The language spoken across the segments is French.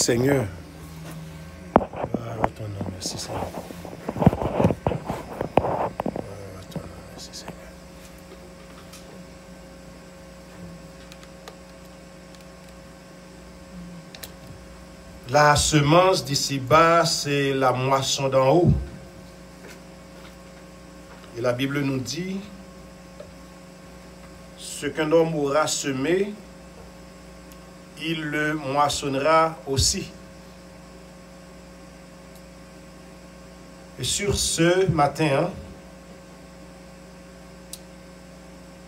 Seigneur. Ton nom, merci Seigneur. Ton nom, merci Seigneur. La semence d'ici-bas, c'est la moisson d'en haut. Et la Bible nous dit, ce qu'un homme aura semé, il le moissonnera aussi. Et sur ce matin,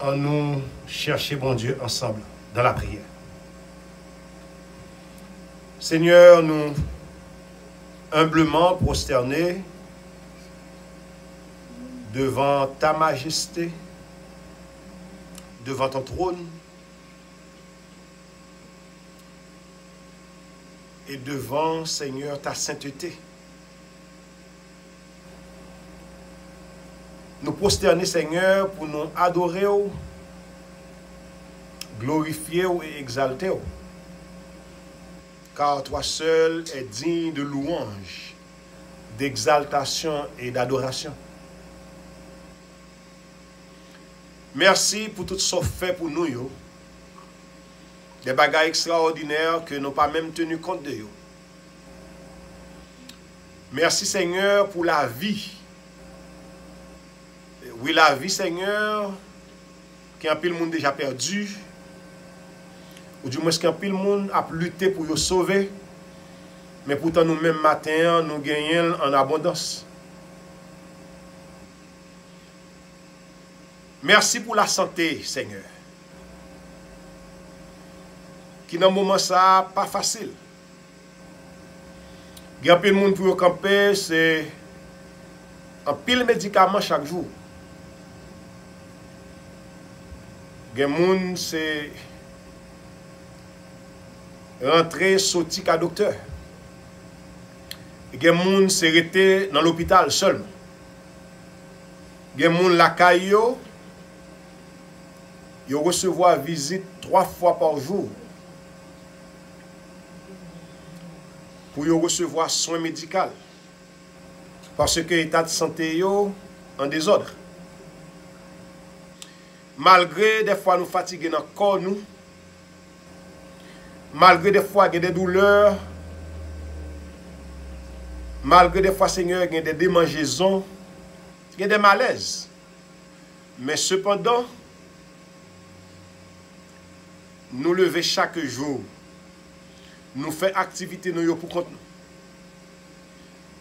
on nous cherche bon Dieu ensemble dans la prière. Seigneur, nous humblement prosternés devant ta majesté, devant ton trône et devant, Seigneur, ta sainteté. Nous prosterner, Seigneur, pour nous adorer, glorifier et exalter. Car toi seul es digne de louange, d'exaltation et d'adoration. Merci pour tout ce que fait pour nous, yo. Des bagages extraordinaires que nous n'avons pas même tenu compte de. Yo. Merci Seigneur pour la vie. Oui, la vie, Seigneur, qui a un peu le monde déjà perdu, ou du moins qu'un peu le monde a lutté pour le sauver, mais pourtant nous-mêmes matin, nous gagnons en abondance. Merci pour la santé, Seigneur, qui dans le moment ça, pas facile. Il y a un peu de monde pour camper, c'est un pile médicament chaque jour. Il y a des gens c'est rentrer, sortir qu'à docteur. Il y a des gens c'est rester dans l'hôpital seulement. Il y a des gens la caillou, ils recevoir visite 3 fois par jour pour recevoir soins médicaux parce que l'état de santé est en désordre. Malgré des fois nous fatigués dans le corps, nous, malgré des fois il y a des douleurs, malgré des fois, Seigneur, il y a des démangeaisons, il y a des malaises. Mais cependant, nous lever chaque jour, nous faisons activité nous pour compte nous.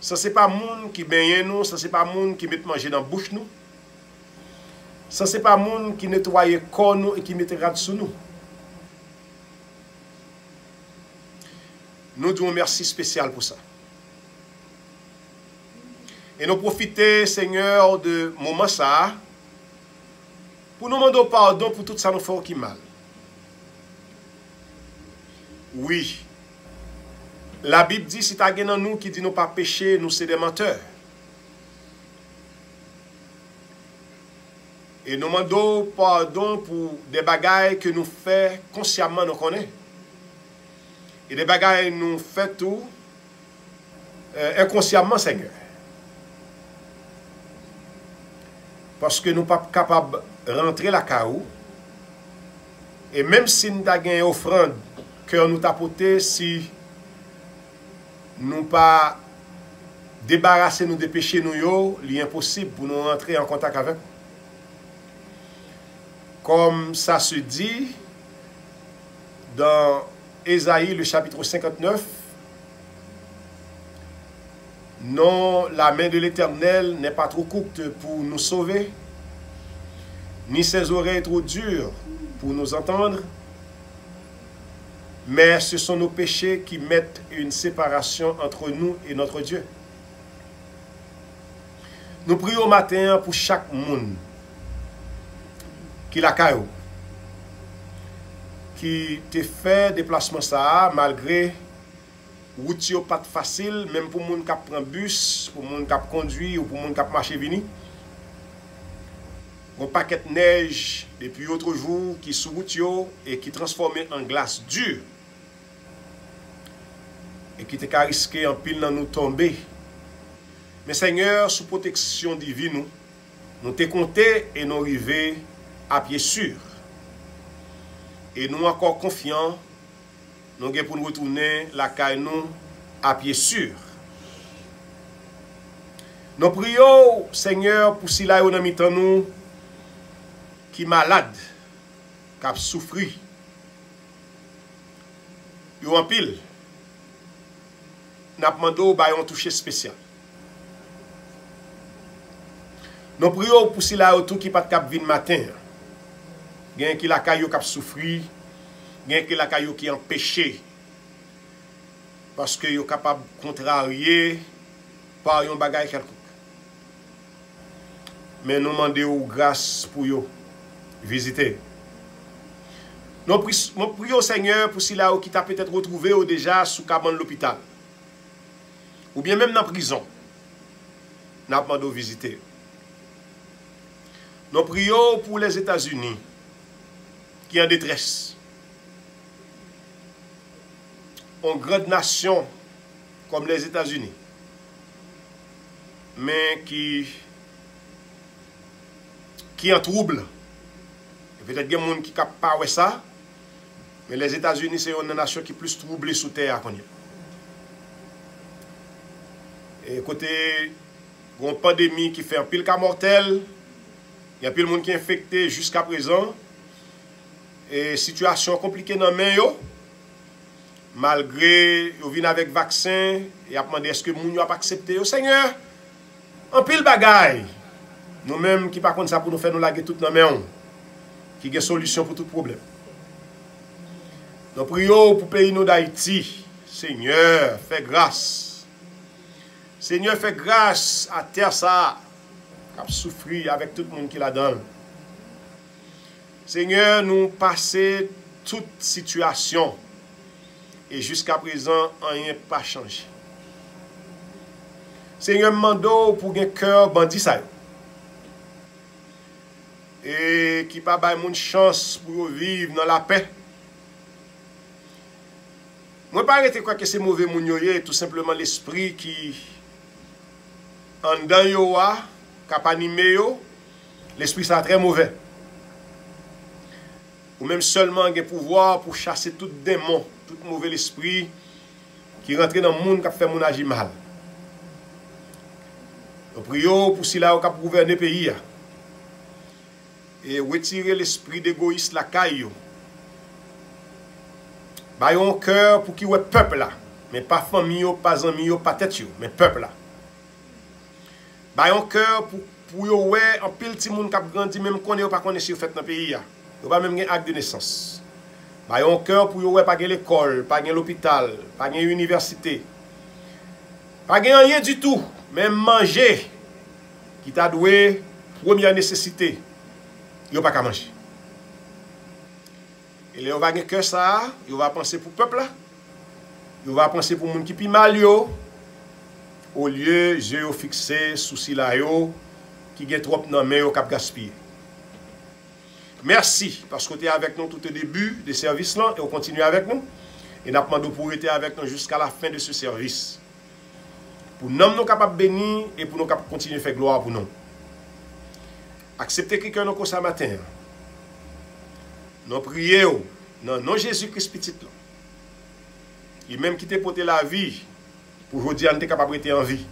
Ça, ce n'est pas le monde qui baigne nous, ça, ce n'est pas le monde qui met manger dans la bouche nous. Ça, ce n'est pas le monde qui nettoie le corps nous et qui met rad sous nous. Nous disons merci spécial pour ça. Et nous profitons, Seigneur, de moment ça, pour nous demander pardon pour tout ça nous fait qui mal. Oui. La Bible dit, si tu as dans nous qui dit nous pas pécher, nous c'est des menteurs. Et nous demandons pardon pour des bagailles que nous faisons consciemment, nous connaissons. Et des bagailles nous faisons tout inconsciemment, Seigneur. Parce que nous ne sommes pas capables de rentrer la caou. Et même si nous avons une offrande que nous tapoté, si nous pas débarrasser nous des péchés, il est impossible pour nous rentrer en contact avec. Comme ça se dit dans Ésaïe, le chapitre 59, non, la main de l'Éternel n'est pas trop courte pour nous sauver, ni ses oreilles trop dures pour nous entendre, mais ce sont nos péchés qui mettent une séparation entre nous et notre Dieu. Nous prions au matin pour chaque monde qui la caillou, qui te fait déplacement ça malgré route yo pas facile, même pour moun qui prend bus, pour moun qui conduit ou pour moun qui marcher vini. Un paquet de neige depuis l'autre jour qui sous route et qui transformé en glace dure. et qui te risqué en pile dans nous tomber. Mais Seigneur, sous protection divine, nous te compté et nous arrivés à pied sûr. Et nous encore confiants, nous sommes pour nous retourner la caille nous à pied sûr. Nous prions, Seigneur, pour si là nous nous qui malade, qui a souffert, qui en pile. Nous demandons un toucher spécial. Nous prions pour si là tout qui pas cap venir matin. Gen qui la caillou qui a souffert, gen qui la caillou qui empêché parce que yo capable contrarier par un bagage quelconque. Mais nous demandons grâce pour yo visiter. Nous prions Seigneur pour si là qui t'a peut-être retrouvé déjà sous cabane de l'hôpital ou bien même dans la prison. Nous demandons visiter. Nous prions pour les États-Unis qui sont en détresse. Une grande nation comme les États-Unis, mais qui en trouble. Peut-être qu'il y a des gens qui ne capent pas ça, mais les États-Unis, c'est une nation qui est plus troublée sous terre. Et côté une pandémie qui fait un pile cas mortel, il y a pile de monde qui est infecté jusqu'à présent. Et situation compliquée dans les mains, malgré qu'ils viennent avec vaccin, et a demandé est-ce que les gens n'ont pas accepté. Seigneur, en pile bagaille, nous-mêmes qui ne pas ça pour nous faire nous laguer tout dans les mains, qui a une solution pour tout problème. Nous prions pour le pays d'Haïti. Seigneur, fais grâce. Seigneur, fais grâce à terre ça, qui a souffert avec tout le monde qui l'a donné. Seigneur, nous passons toute situation et jusqu'à présent, rien n'a pas changé. Seigneur, demandons pour un cœur bandit ça. Et qui pas bail mon chance pour vivre dans la paix. Moi, pas arrêter quoi que c'est mauvais moun yoye, tout simplement l'esprit qui en dedans yo a, qui a animé yo, l'esprit ça très mauvais. Ou même seulement un pouvoir pour chasser tout démon, tout mauvais esprit qui rentre dans le monde qui fait mon agir mal. Nous prions pour si là qui gouverner le pays et retirer l'esprit d'égoïste la caillou. Bayon cœur pour qui ouais peuple là, mais pas famille, pas amis, pas tête mais peuple là. Bayon cœur pour yo ouais en pile petit monde qui a grandi même connaît pas connaît si fait dans le pays. Vous pas même un acte de naissance. Bah yon cœur pour yon pas l'école, pas l'hôpital, pas l'université. Pas rien du tout, même manger qui t'a doué première nécessité. Yon pas qu'à manger. Et là on va gagner cœur ça, yon va penser pour peuple là. Yon va penser pour monde qui pi mal yo au lieu yeux fixé souci là yo qui gen trop nan men yo k'ap gaspiller. Merci parce que tu es avec nous tout au début du service là et on continue avec nous. Et nous demandons pour être avec nous jusqu'à la fin de ce service. Pour nous capables de bénir et pour nous capables de continuer à faire gloire pour nous. Acceptez quelqu'un nous ce matin. Nous prions dans nom Jésus-Christ petit là. Il même qui t'a porté la vie pour aujourd'hui on est capable d'être en vie.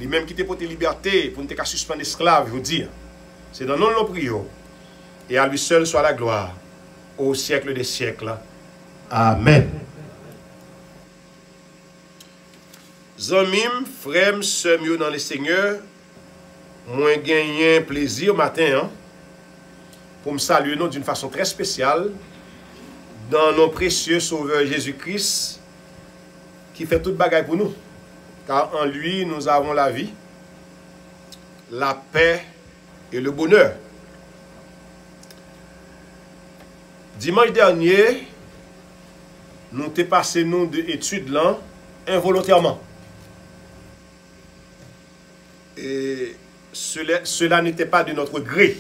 Il même qui t'a porté liberté pour nous te suspendre esclave aujourd'hui. C'est dans nom nous prions. Et à lui seul soit la gloire au siècle des siècles. Amen. Zamim, frères, sœurs dans le Seigneur, moi gagné plaisir matin pour me saluer nous d'une façon très spéciale dans nos précieux Sauveur Jésus-Christ qui fait toute bagaille pour nous. Car en lui, nous avons la vie, la paix et le bonheur. Dimanche dernier, nous avons passé nous de études là involontairement. Et cela n'était pas de notre gré,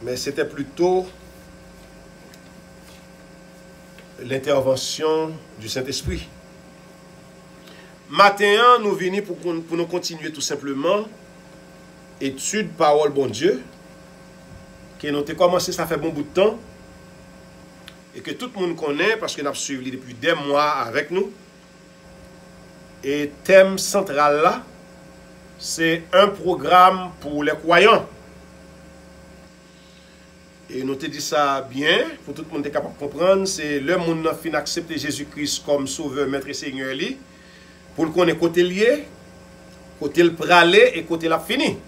mais c'était plutôt l'intervention du Saint-Esprit. Matin, nous venons pour nous continuer tout simplement étude parole bon Dieu, qui nous avons commencé ça fait bon bout de temps, et que tout le monde connaît parce que nous avons suivi depuis des mois avec nous. Et thème central là, c'est un programme pour les croyants. Et nous te dit ça bien, pour tout le monde est capable de comprendre, c'est le monde qui a fini accepter Jésus-Christ comme sauveur, maître et seigneur, pour le connaître côté lié, côté le pralé et côté la fini.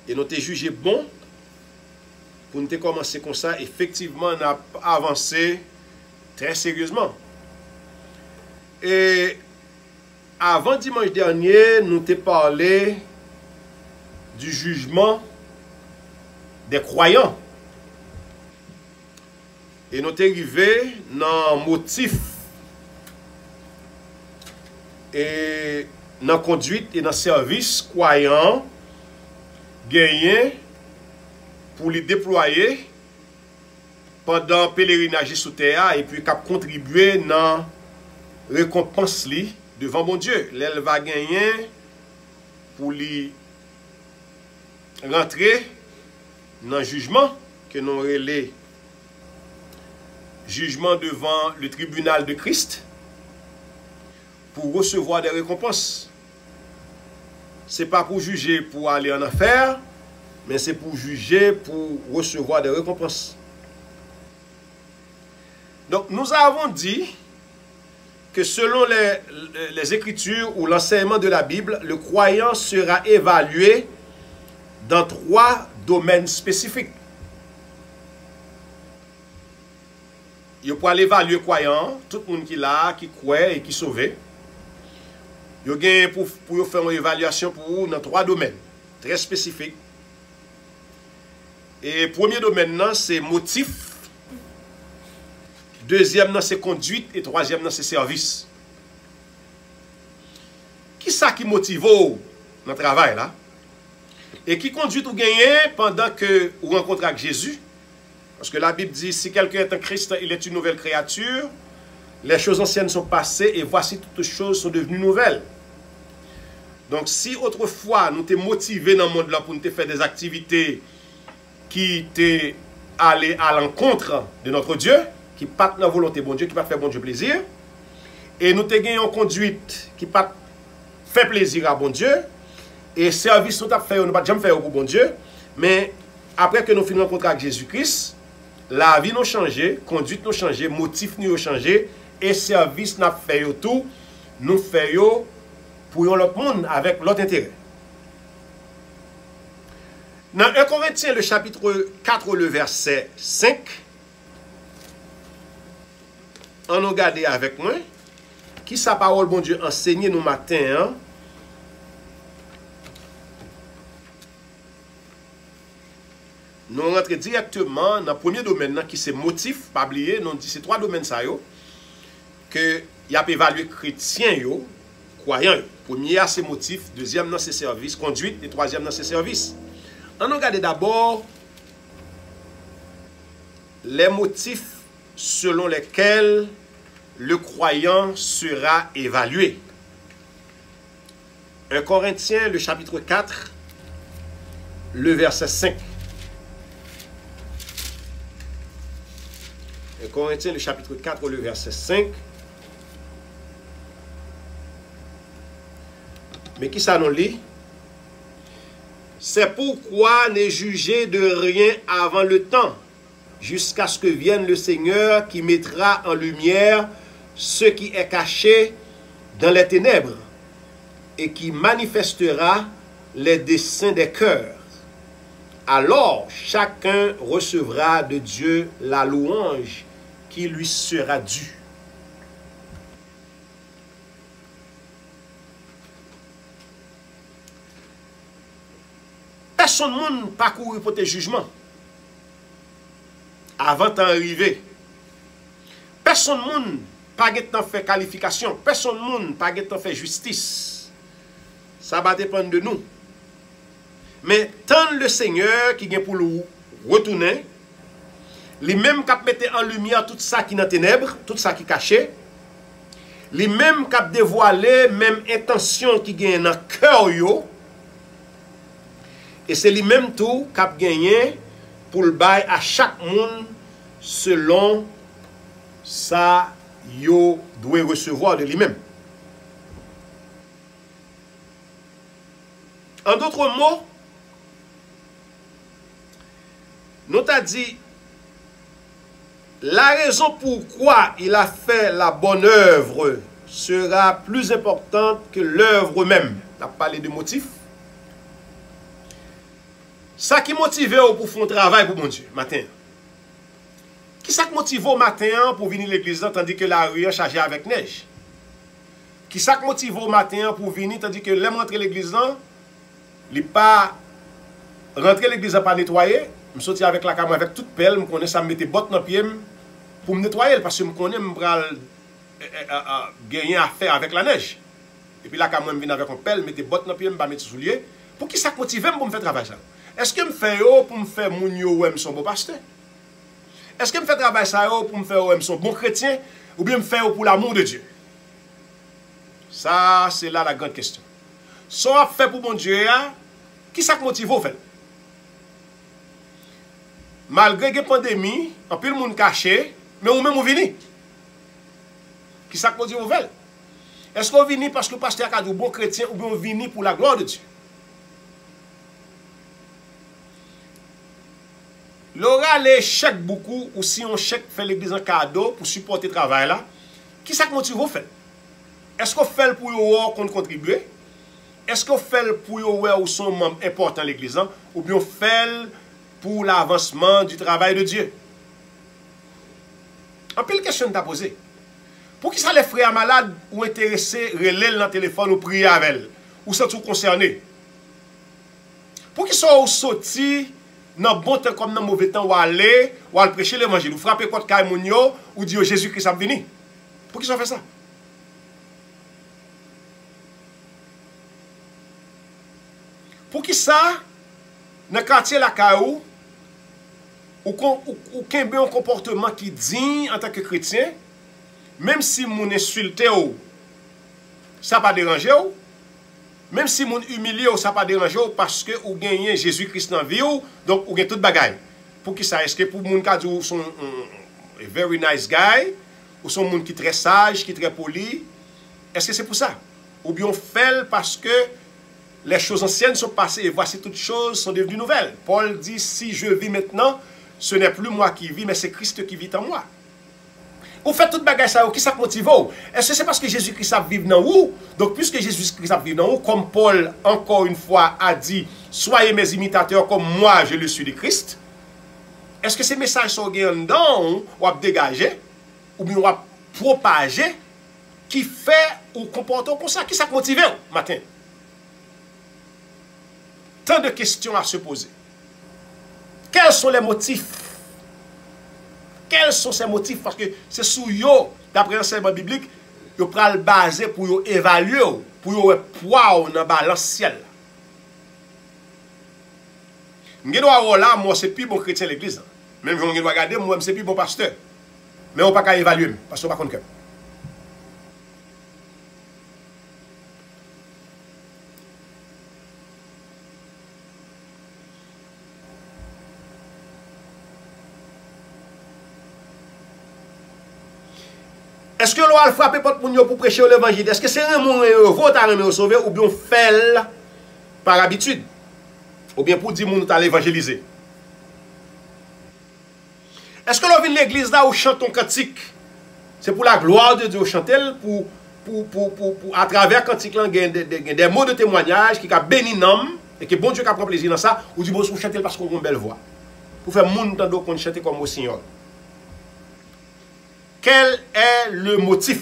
Et nous te jugé bon, pour nous commencer comme ça, effectivement, on a avancé très sérieusement. Et avant dimanche dernier, nous t'ai parlé du jugement des croyants. Et nous t'ai arrivé dans le motif et dans la conduite et dans le service croyants gagnés pour les déployer pendant le pèlerinage sous terre et puis cap contribuer dans récompense li devant mon Dieu. Elle va gagner pour lui rentrer dans le jugement que nous relais jugement devant le tribunal de Christ pour recevoir des récompenses. Ce n'est pas pour juger pour aller en enfer, mais c'est pour juger pour recevoir des récompenses. Donc nous avons dit que selon les Écritures ou l'enseignement de la Bible, le croyant sera évalué dans 3 domaines spécifiques. Il peut aller évaluer le croyant, tout le monde qui l'a, qui croit et qui sauvé. Il y a pour faire une évaluation pour vous dans 3 domaines très spécifiques. Et le premier domaine, c'est motif. Deuxième, c'est conduite. Et troisième, c'est service. Qui ça qui motive dans le travail là? Et qui conduit ou gagner pendant que vous rencontrez avec Jésus? Parce que la Bible dit, si quelqu'un est en Christ, il est une nouvelle créature. Les choses anciennes sont passées et voici toutes choses sont devenues nouvelles. Donc si autrefois nous t'es motivé dans le monde là pour nous faire des activités qui t'est allé à l'encontre de notre Dieu, qui pas dans la volonté de bon Dieu, qui pas faire bon Dieu plaisir, et nous t'es gagné en conduite qui pas fait plaisir à bon Dieu, et service nous t'a fait, nous pas jamais faire pour bon Dieu, mais après que nous finissons rencontrer avec Jésus-Christ, la vie nous changé, conduite nous changé, motif nous changé, et service nous fait tout, nous fait pour l'autre monde avec l'autre intérêt. Dans 1 Corinthiens, le chapitre 4, le verset 5, on a regardé avec moi, qui sa parole, bon Dieu, enseigne nous matin, hein? Nous rentrons directement dans le premier domaine, qui c'est motif, pas oublier, nous dit c'est 3 domaines ça yo, que y a évalué chrétien yo, croyant. Premier c'est motif, deuxième c'est service, conduite, et troisième c'est service. On regarde d'abord les motifs selon lesquels le croyant sera évalué. 1 Corinthiens, le chapitre 4, le verset 5. 1 Corinthiens, le chapitre 4, le verset 5. Mais qui ça nous lit? C'est pourquoi ne jugez de rien avant le temps, jusqu'à ce que vienne le Seigneur qui mettra en lumière ce qui est caché dans les ténèbres et qui manifestera les desseins des cœurs. Alors chacun recevra de Dieu la louange qui lui sera due. Personne ne parcourt pour tes jugements avant d'arriver. Personne ne pas fait qualification. Personne ne pas fait justice. Ça va dépendre de nous. Mais tant le Seigneur qui vient pour nous retourner, les mêmes qui mettent en lumière tout ça qui est dans les ténèbres, tout ça qui est caché, les mêmes qui dévoilé même intention qui gagne dans le cœur yo, et c'est les mêmes tout qui gagné pour le bail à chaque monde selon ça yo doit recevoir de lui-même. En d'autres mots, nous t'a dit la raison pourquoi il a fait la bonne œuvre sera plus importante que l'œuvre même. On a parlé de motifs. Ça qui motive pour faire un travail pour mon Dieu, matin. Qui ça qui motive au matin pour venir à l'église tandis que la rue est chargée avec neige? Qui ça qui motive au matin pour venir tandis que l'aime rentrer à l'église, il n'est pas rentrer à l'église pas nettoyer? Je sorti avec la caméra avec toute pelle, je connais ça, me mettre botte dans le pied pour me nettoyer parce que je connais gagner à faire avec la neige. Et puis la caméra me vient avec un pelle, mettre botte dans le pied, me mettre soulier. Pour qui ça motive pour me faire travail ça? Est-ce que je me fais pour me faire mon yo ou son bon pasteur? Est-ce que je me fais travail ça pour me faire son bon chrétien ou bien me faire pour l'amour de Dieu? Ça c'est là la grande question. Soit fait pour mon Dieu, qui ça motive au fait? Malgré la pandémie, un peu de monde caché, mais ou même vous venez. Qui ça motive au fait? Est-ce qu'on vient parce que le pasteur a dit bon chrétien ou bien on vient pour la gloire de Dieu? L'aura les chèques beaucoup ou si on chèque fait l'église en cadeau pour supporter le travail là, qui ça motive au fait? Est-ce qu'on fait pour vous qu'on contribue? Est-ce qu'on fait pour vous son membre important l'église ou bien on fait pour l'avancement du travail de Dieu? En pile question t'a posé. Pour qui ça les frères malades ou intéressés relèvent dans le téléphone ou prier avec elle ou sont tout concernés? Pour qui sont sortis dans bon temps comme dans mauvais temps ou aller prêcher l'évangile ou frapper contre Kaimounio ou dire Jésus-Christ a venu? Pour qui ça fait ça? Pour qui ça dans le quartier la Kaou ou qu'un bon comportement qui digne en tant que chrétien, même si mon insulte ou ça pas déranger ou, même si mon humilié ou ça pas déranger ou parce que ou gagne Jésus-Christ dans vie ou, donc ou gagne toute bagaille. Pour qui ça? Est-ce que pour mon cas ou sont a very nice guy ou sont monde qui très sage, qui très poli? Est-ce que c'est pour ça? Ou bien on fait parce que les choses anciennes sont passées et voici toutes choses sont devenues nouvelles. Paul dit si je vis maintenant, ce n'est plus moi qui vis mais c'est Christ qui vit en moi. Vous faites toute bagage ça, qui ça motive? Est-ce que c'est parce que Jésus-Christ a vécu dans vous? Donc, puisque Jésus-Christ a vécu dans vous, comme Paul, encore une fois, a dit, soyez mes imitateurs comme moi, je le suis de Christ. Est-ce que ces messages sont dedans ou à dégager, ou bien à propager, qui fait ou comporte comme ça? Qui ça motive matin? Tant de questions à se poser. Quels sont les motifs? Quels sont ces motifs? Parce que c'est sous yo, d'après l'enseignement biblique, yo pral basé pour yo évaluer, pour yo poids dans balance ciel. M'gè doit là, moi c'est plus bon chrétien l'église. Même si on doit regarder, moi c'est plus bon pasteur. Mais on pas qu'à évaluer parce qu'on pas connaît. Est-ce que l'on va frapper pour prêcher l'évangile? Est-ce que c'est un vote à remettre au sauver ou bien on fait par habitude? Ou bien pour dire que nous allons évangéliser? Est-ce que l'on vient de l'église là où chante un cantique? C'est pour la gloire de Dieu chanter pour à travers cantique là, des mots de témoignage qui a béni l'homme et que bon Dieu qui prend plaisir dans ça, ou du bon chanter parce qu'on a une belle voix. Pour faire monde entendre qu'on chante comme au Seigneur. Quel est le motif?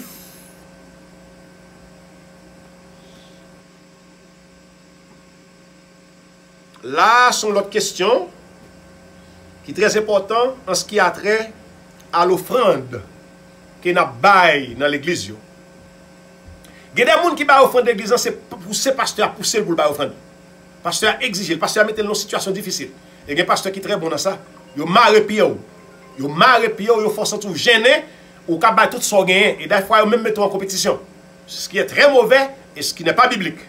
Là sont l'autre question qui est très important en ce qui a trait à l'offrande que nous bail dans l'église. Il y a des gens qui baillent l'offrande de l'église, c'est pousser le pasteur à pousser pour le bail l'offrande. Le pasteur a exigé, le pasteur a mis dans une situation difficile. Et il y a des pasteurs qui sont très bons dans ça. Ils ont marre pied. Yo marre puis yo force tout gêné ou ka bay tout son gain et des fois yo même mettre en compétition. Ce qui est très mauvais et ce qui n'est pas biblique.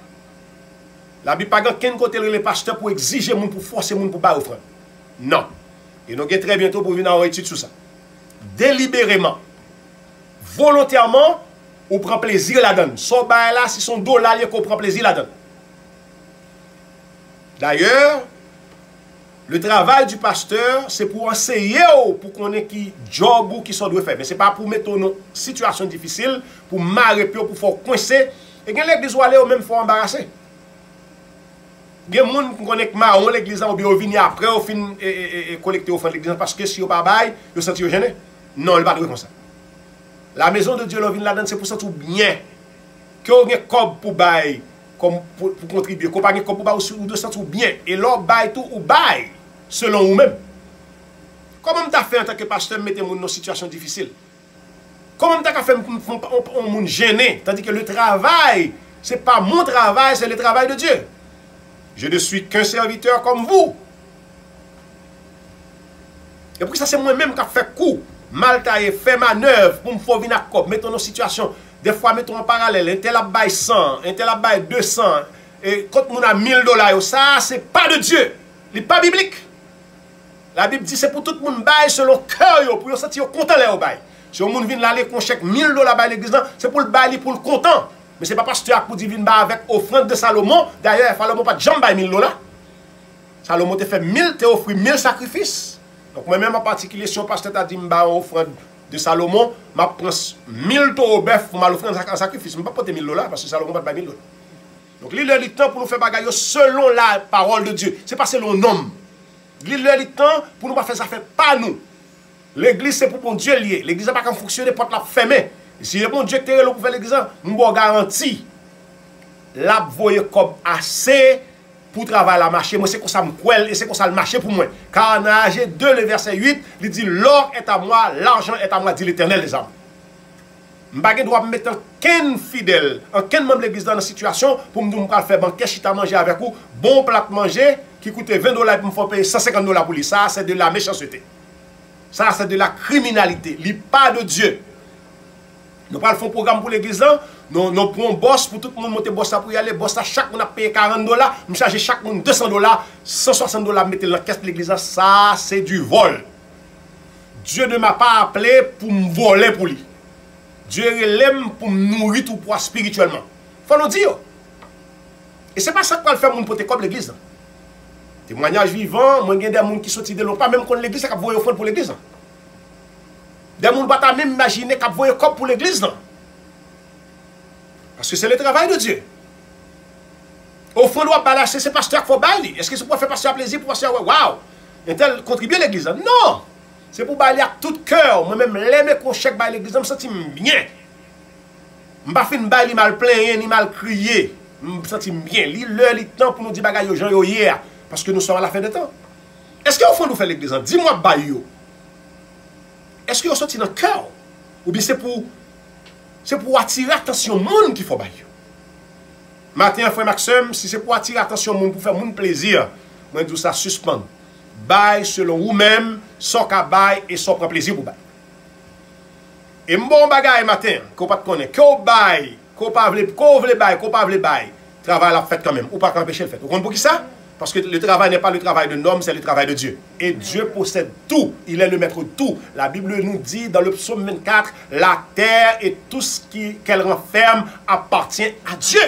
La Bible pas qu'un côté les pasteurs pour exiger moun pour forcer moun pour bay offrande. Non. Et nous très bientôt pour venir en étude sur ça. Délibérément, volontairement, on prend plaisir là-dedans. Son bail là, si son dollar qu'on prend plaisir là-dedans. D'ailleurs, le travail du pasteur, c'est pour enseigner, pour qu'on ait qui job ou qui sont doit faire. Mais ce n'est pas pour mettre dans une situation difficile, pour marrer, pour faire coincer. Et quand l'église ou aller, au même faut embarrasser. Il y a des gens qui connaissent marron l'église, ou bien ils viennent après, ils finissent collecter au fond de l'église, parce que si ils ne sont pas, ils sont gênés. Non, il ne pas comme ça. La maison de Dieu, là-dedans, c'est pour ça tout bien. Que vous avez un cob pour bail, pour contribuer, que vous avez un cob pour bail, ou de ça tout bien. Et là, bail tout ou bail, selon vous-même. Comment tu as fait en tant que pasteur, mettez-vous dans une situation difficile? Comment tu as fait un monde gêné? Tandis que le travail, ce n'est pas mon travail, c'est le travail de Dieu. Je ne suis qu'un serviteur comme vous. Et pour ça, c'est moi-même qui ai fait coup. Mal taillé, fait manœuvre pour me faire venir à cop. Mettons nos situations. Des fois, mettons en parallèle. Un tel a bail 100, un tel a bail 200. Et quand on a $1000, ça, c'est pas de Dieu. C'est pas biblique. La Bible dit c'est pour tout le monde bail selon cœur, pour se sentir content là au bail. Si on vient là, qu'on chèque $1000 bail l'église, c'est pour le bail, pour le content. Mais ce n'est pas parce que tu as pour divine avec offrande de Salomon. D'ailleurs, Salomon pas de jambe bail $1000. Salomon te fait 1000, te offre 1000 sacrifices. Donc, moi-même en particulier, si on pasteur t'a dit que je offrande de Salomon, je prends 1000 taureaux bœuf pour m'offrir un sacrifice. Je ne vais pas porter $1000 parce que Salomon n'a pas $1000. Donc, il y a le temps pour nous faire bagaille selon la parole de Dieu. Ce n'est pas selon l'homme. Il y a le temps pour nous faire ça, fait pas nous. L'église, c'est pour bon Dieu lié. L'église n'a pas qu'à fonctionner, porte la fermée. Et si le bon Dieu qui est là pour faire l'église, nous avons garanti. La voye comme assez pour travailler la marché. Moi, c'est comme ça me et c'est comme ça le marché pour moi. Car en Ag 2, le verset 8, il dit l'or est à moi, l'argent est à moi, dit l'Éternel des armes. Je ne dois pas mettre aucun fidèle, aucun membre de l'église dans une situation pour me faire banquet, chita manger avec vous, bon plat manger qui coûte $20 pour me faire payer $150 pour lui. Ça, c'est de la méchanceté. Ça, c'est de la criminalité. Il n'est pas de Dieu. Nous prenons un programme pour l'église, nous prenons un boss pour tout le monde monter boss pour y aller. Boss, chaque monde a payé $40, nous chargeons chaque monde $200, $160, mettez dans la caisse de l'église. Ça, c'est du vol. Dieu ne m'a pas appelé pour me voler pour lui. Dieu l'aime pour me nourrir tout poids spirituellement. Il faut nous dire. Et ce n'est pas ça qu'on va faire pour comme l'église. Témoignage vivant, moi, il y a des gens qui sont de l'eau, pas même contre l'église, qui vont offrir pour l'église. Des gens ne peuvent pas même imaginer qu'ils vont offrir pour l'église. Parce que c'est le travail de Dieu. Au fond, on doit balancer, c'est pasteur qu'il faut bailler. Est-ce que c'est pour faire pasteur plaisir, pour pasteur, waouh, et tel contribuer à l'église? Non! C'est pour bailler à tout cœur. Moi-même, l'aime qu'on chèque bailler l'église, je me sens bien. Je ne suis pas fait mal plaigner, ni mal crier. Je me sens bien. L'heure, le temps pour nous dire bagaille aux gens hier. Parce que nous sommes à la fin des temps. Est-ce qu'au fond, nous faisons l'église? Dis-moi, bailler. Est-ce que vous sorti dans le cœur? Ou bien c'est pour attirer l'attention du monde qu'il faut bailler? Matin, frère Maxime, si c'est pour attirer l'attention du monde, pour faire mon plaisir, moi, je dis ça suspend. Baille selon vous-même, sans qu'à baille et sans prendre plaisir pour bailler. Et bon bagaille matin, qu'on pas connaître, qu'on baille, qu'on pas veut baille, qu'on pas veut baille, travail la fait quand même, ou pas empêcher le fait. Vous comprenez pour qui ça? Parce que le travail n'est pas le travail de l'homme, c'est le travail de Dieu. Et Dieu possède tout. Il est le maître de tout. La Bible nous dit dans le psaume 24, la terre et tout ce qu'elle renferme appartient à Dieu.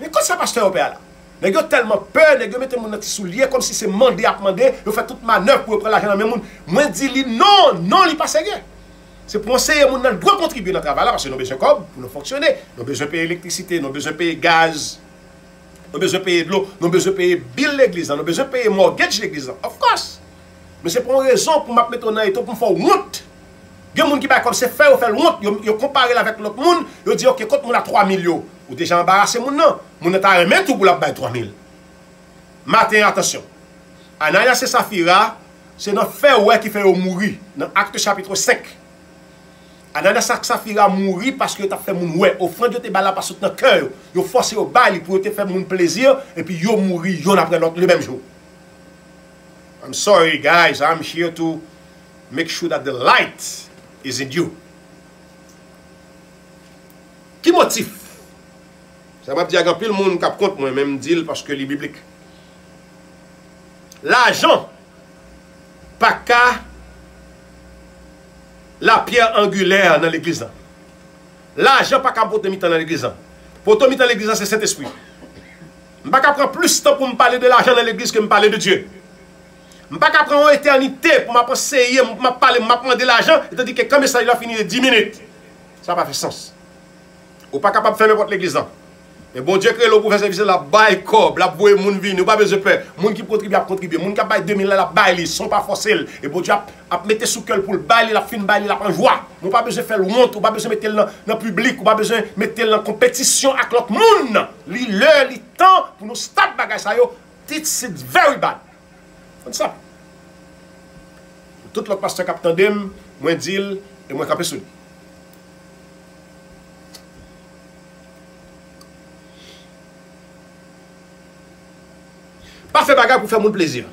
Mais quand ça, pasteur, au père là? Les gars ont tellement peur, les gars mettent mon petit soulier comme si c'est mandé à demander, ils font toute manœuvre pour prendre l'argent dans le monde. Moi, je dis, non, non, il passe rien. C'est pour essayer, on doit contribuer dans le travail là, parce que nous avons besoin de pour nous fonctionner. Nous avons besoin de payer l'électricité, nous avons besoin de payer gaz. Nous avons besoin de payer de l'eau, nous avons besoin de payer bill l'église, nous avons besoin de payer mortgage l'église. Of course. Mais c'est pour une raison pour me mettre dans l'état pour me faire honte. Il y a des gens qui comme c'est fait, ils font honte, ils comparent avec l'autre monde, ils disent ok, quand on a 3 millions, ou déjà embarrassé mon non, mon est à remettre tout pour la bailler 3 000. Matin, attention. Ananias et Saphira, c'est notre fait ouais qui fait mourir dans Acte chapitre 5. Ananias et Saphira mourir parce que tu as fait mon ouais. Offrande de te bala parce que dans le cœur, ils ont forcé au bail pour te faire mon plaisir et puis ils ont mouru, ils ont après l'autre le même jour. I'm sorry guys, I'm here to make sure that the light is in you. Qui motif? Ça m'a dit à pile monde qui compte moi même dire parce que les biblique. L'argent pas qu'à la pierre angulaire dans l'église. L'argent pas qu'à porter dans l'église. Pour tomber dans l'église c'est Saint-Esprit. Je ne vais pas prendre plus de temps pour me parler de l'argent dans l'église que me parler de Dieu. Je ne vais pas prendre une éternité pour me conseiller, pour me parler, pour me prendre de l'argent, et tandis que quand le message a fini de 10 minutes, ça n'a pas fait sens. Ou pas capable de faire n'importe l'église. Mais bon Dieu crée le pour faire service la bail cob, la bouée moun vini, ou pas besoin de peur. Moun qui contribue à contribuer, moun qui a bail 2000 la bail, ils sont pas forcés. Et bon Dieu a mettre sous cœur pour le bail, la fin bail, la prend joie. Ou pas besoin de faire honte, ou pas besoin de mettre dans le public, ou pas besoin de mettre dans compétition avec l'autre monde. Li l'heure, li temps pour nous start bagay ça yo, it's very bad. C'est ça. Tout l'autre pasteur qui attendem, moi dit et moi capé sous. Pas faire bagarre pour faire mon plaisir.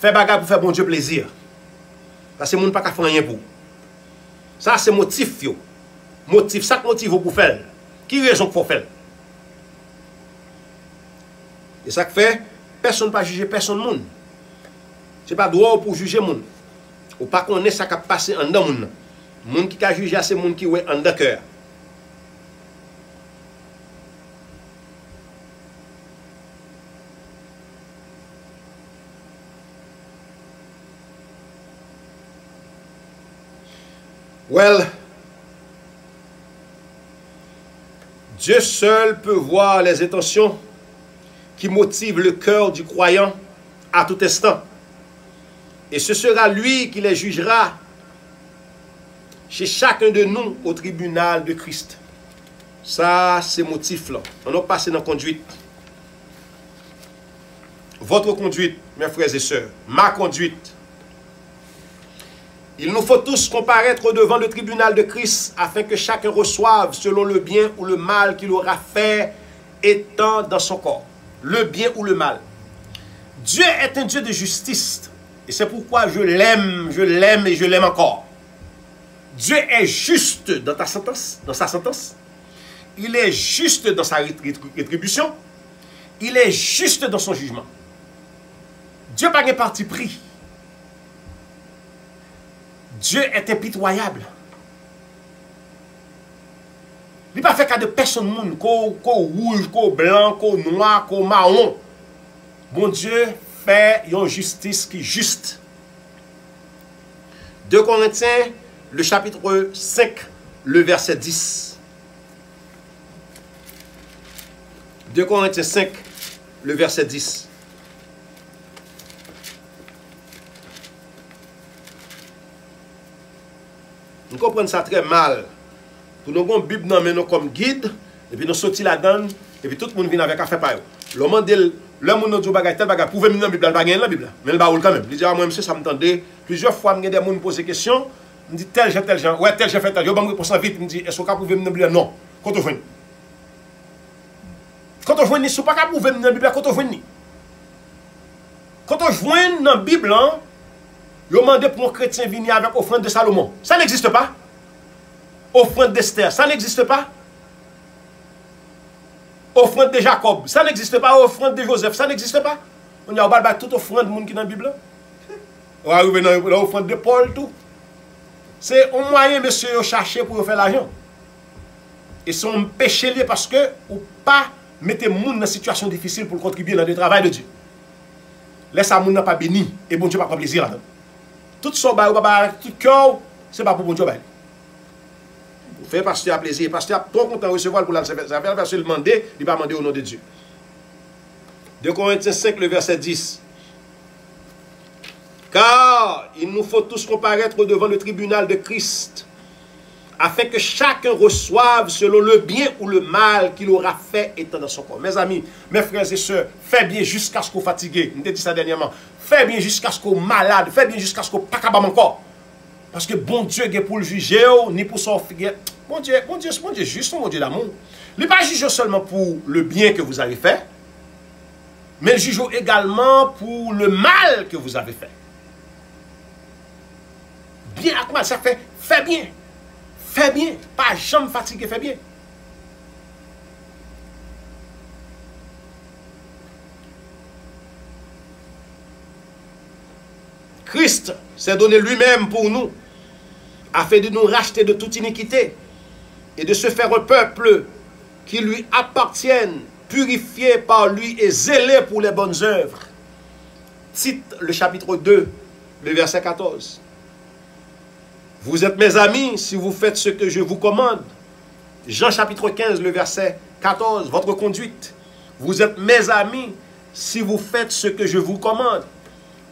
Faire bagarre pour faire bon Dieu plaisir. Parce que mon pas faire rien pour. Ça c'est motif yo. Motif, ça motif pour faire. Qui raison pour faire? Et ça que fait personne pas juger personne monde. C'est pas droit pour juger monde. Ou pas connaître ça qui passe en dedans monde. Monde qui a jugé c'est monde qui est en dedans cœur. Well, Dieu seul peut voir les intentions qui motivent le cœur du croyant à tout instant. Et ce sera lui qui les jugera chez chacun de nous au tribunal de Christ. Ça, c'est motif-là. On a passé dans la conduite. Votre conduite, mes frères et sœurs, ma conduite. Il nous faut tous comparaître devant le tribunal de Christ afin que chacun reçoive selon le bien ou le mal qu'il aura fait étant dans son corps. Le bien ou le mal. Dieu est un Dieu de justice. Et c'est pourquoi je l'aime et je l'aime encore. Dieu est juste dans sa sentence. Il est juste dans sa rétribution. Il est juste dans son jugement. Dieu n'a pas de parti pris. Dieu est impitoyable. Il n'a pas fait cas de personne monde, qu'au rouge, qu'au blanc, qu'au noir, qu'au marron. Bon Dieu fait une justice qui est juste. 2 Corinthiens, le chapitre 5, le verset 10. 2 Corinthiens 5, le verset 10. Nous comprenons ça très mal. Pour nous avons une Bible nous comme guide, et puis nous sortons là-dedans, et puis tout le monde vient avec un fait par eux. Le monde dit, le monde dit, tel bagage, pouvez venir dans la Bible, il n'y a pas de Bible. Mais il va quand même. Il dit, moi, monsieur, ça me tendait. Plusieurs fois, il y a des gens qui me posent des questions. Il me dit, tel genre, ouais, tel j'ai fait tel. Je vais me répondre vite. Il me dit, est-ce que vous pouvez venir dans la Bible? Non. Quand on vient. Quand on vient, il ne sont pas capables de venir dans la Bible, quand on vient. Quand on vient dans la Bible, ils demandent pour un chrétien venir avec offrande de Salomon. Ça n'existe pas. Offrande d'Esther, ça n'existe pas. Offrande de Jacob, ça n'existe pas. Offrande de Joseph, ça n'existe pas. On a oublié toute offrande de monde qui est dans la Bible. On va arriver dans l'offrande de Paul, tout. C'est un moyen, monsieur, de chercher pour faire l'argent. Et c'est un péché lié parce que ou pas mettre les gens dans une situation difficile pour contribuer dans le travail de Dieu. Laisse ça, moun n'a pas béni. Et bon Dieu va prendre plaisir là-dedans. Tout son bail, tout cœur, c'est pas pour bon Dieu. Vous faites parce que tu as plaisir, parce que tu as trop content de recevoir pour la servir, parce que le demander, il va demander au nom de Dieu. 2 Corinthiens 5, le verset 10. Car il nous faut tous comparaître devant le tribunal de Christ, afin que chacun reçoive selon le bien ou le mal qu'il aura fait étant dans son corps. Mes amis, mes frères et sœurs, faites bien jusqu'à ce qu'on fatigué. Je t'ai dit ça dernièrement. Faites bien jusqu'à ce qu'on malade. Faites bien jusqu'à ce qu'on pas capable encore. Parce que bon Dieu est pour le juger, ni pour son figuer. Bon Dieu juste, bon Dieu d'amour. Il n'est pas juge seulement pour le bien que vous avez fait, mais il juge également pour le mal que vous avez fait. bien avec mal, ça fait bien. Fait bien. Pas jamais fatigué, fait bien. Christ s'est donné lui-même pour nous, afin de nous racheter de toute iniquité et de se faire un peuple qui lui appartienne, purifié par lui et zélé pour les bonnes œuvres. Cite le chapitre 2, le verset 14. Vous êtes mes amis si vous faites ce que je vous commande. Jean chapitre 15, le verset 14, votre conduite. Vous êtes mes amis si vous faites ce que je vous commande.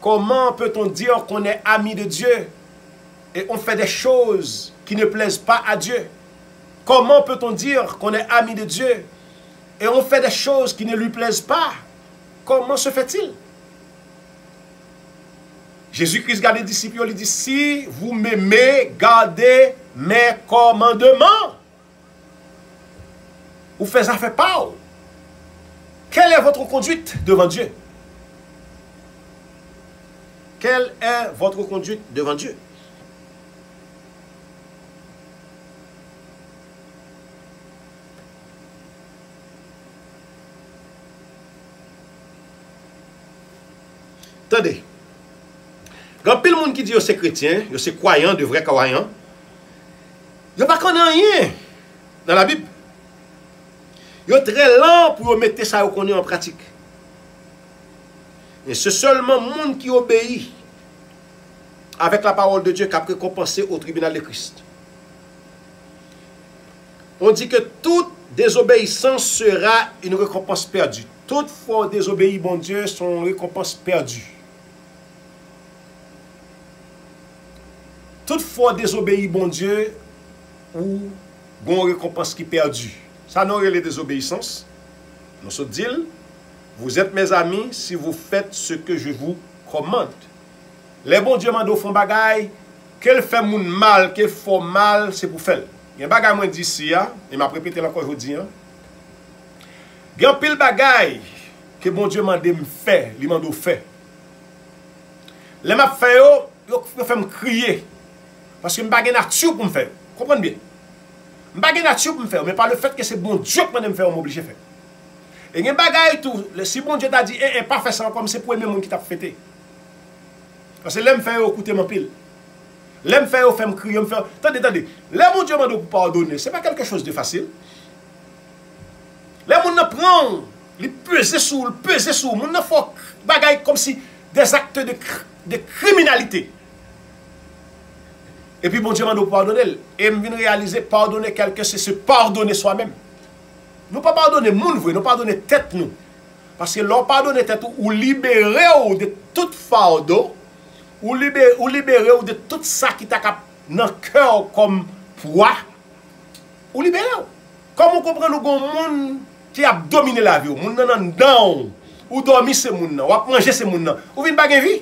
Comment peut-on dire qu'on est ami de Dieu et on fait des choses qui ne plaisent pas à Dieu? Comment peut-on dire qu'on est ami de Dieu et on fait des choses qui ne lui plaisent pas? Comment se fait-il? Jésus-Christ garde les disciples, il dit, si vous m'aimez, gardez mes commandements. Vous faites affaire pas. Quelle est votre conduite devant Dieu? Quelle est votre conduite devant Dieu? Attendez. Il y a pile de monde qui dit que c'est chrétien, que c'est croyant, de vrais croyants. Il n'y a pas qu'on a rien dans la Bible. Il est très lent pour mettre ça en pratique. Et c'est seulement le monde qui obéit avec la parole de Dieu qui a récompensé au tribunal de Christ. On dit que toute désobéissance sera une récompense perdue. Toutefois, désobéir, bon Dieu, sont une récompense perdue. Toutefois, désobéir, bon Dieu, ou une récompense qui est perdue. Ça n'aurait les désobéissances. Nous sommes dit, vous êtes mes amis si vous faites ce que je vous commande. Les bons Dieu m'ont fait un bagay, qu'elle fait mon mal, qu'elle fait mal, c'est pour faire. Il y a un bagay moi dit ici, et m'a répété encore aujourd'hui. Il y a un pile bagay que bon Dieu m'a dit me faire, il m'a dit faire. Les m'a fait yo fait me crier parce que m'bagay nature pour me faire. Comprenez bien. M'bagay nature pour me faire, mais par le fait que c'est bon Dieu qui m'a me faire, on m'oblige à faire. Et il y a un bagay tout, si bon Dieu t'a dit pas faire ça comme c'est pour le monde qui t'a fêté. Parce que l'aime faire écouter mon pile. L'aime faire me crier, me faire. Attendez. Les mon Dieu m'a dit pour pardonner, c'est pas quelque chose de facile. Les gens prennent, ils pesent sur, mon ne faut bagaille comme si des actes de criminalité. Et puis mon Dieu m'a dit pardonner. Et je viens réaliser pardonner quelqu'un, c'est se pardonner soi-même. Nous pas pardonner moun vrai, nous pardonner tête nous. Parce que l'on pardonne tête ou libérer de toute fardeau, ou libérer de tout ça qui t'a dans le cœur comme poids, ou libérer. Comme on comprend nous monde qui a dominé la vie, moun nan dan ou dormi ce moun nan, ou a manger ce moun nan, ou vinn bagay vie.